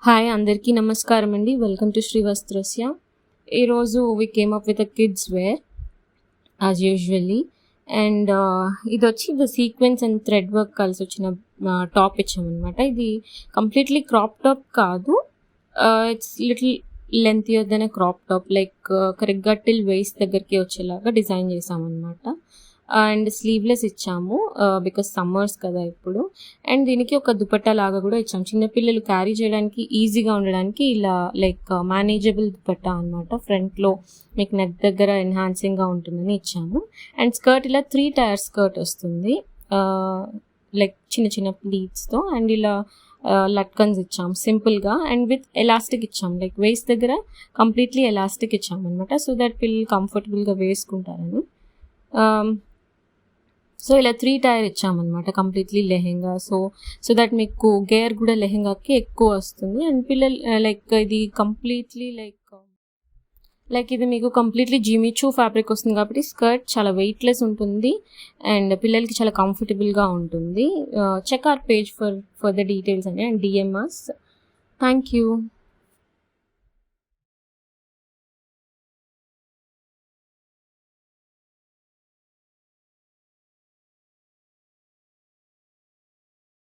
Hi అందరికీ నమస్కారం అండి. Welcome to Shri Vastrasya. ఈరోజు we came up with a kids wear as usually. And ఇది వచ్చి the sequence and thread work కలిసి వచ్చిన టాప్ ఇచ్చామన్నమాట. ఇది కంప్లీట్లీ క్రాప్ టాప్ కాదు, it's little lengthier than a crop top, like కరెక్ట్గా టిల్ వేస్ట్ దగ్గరికి వచ్చేలాగా డిజైన్ చేసామన్నమాట. అండ్ స్లీవ్లెస్ ఇచ్చాము బికాస్ సమ్మర్స్ కదా ఇప్పుడు. అండ్ దీనికి ఒక దుపట్టా లాగా కూడా ఇచ్చాము, చిన్నపిల్లలు క్యారీ చేయడానికి ఈజీగా ఉండడానికి. ఇలా లైక్ మేనేజబుల్ దుపట్టా అనమాట. ఫ్రంట్లో మీకు నెక్ దగ్గర ఎన్హాన్సింగ్గా ఉంటుందని ఇచ్చాము. అండ్ స్కర్ట్ ఇలా 3 టైర్ స్కర్ట్ వస్తుంది, లైక్ చిన్న చిన్న ప్లీట్స్తో. అండ్ ఇలా లట్కన్స్ ఇచ్చాము సింపుల్గా అండ్ విత్ ఎలాస్టిక్ ఇచ్చాము, లైక్ వేస్ట్ దగ్గర కంప్లీట్లీ ఎలాస్టిక్ ఇచ్చాము అనమాట, సో దట్ పిల్లలు కంఫర్టబుల్గా వేసుకుంటారని. సో ఇలా 3 టైర్ ఇచ్చామన్నమాట కంప్లీట్లీ లెహెంగా. సో దట్ మీకు గేర్ కూడా లెహెంగాకి ఎక్కువ వస్తుంది. అండ్ పిల్లలు లైక్ ఇది కంప్లీట్లీ లైక్ ఇది మీకు కంప్లీట్లీ జిమిచూ ఫ్యాబ్రిక్ వస్తుంది కాబట్టి స్కర్ట్ చాలా వెయిట్లెస్ ఉంటుంది అండ్ పిల్లలకి చాలా కంఫర్టబుల్గా ఉంటుంది. Check our page for the details అండి అండ్ డిఎంఎస్. Thank you.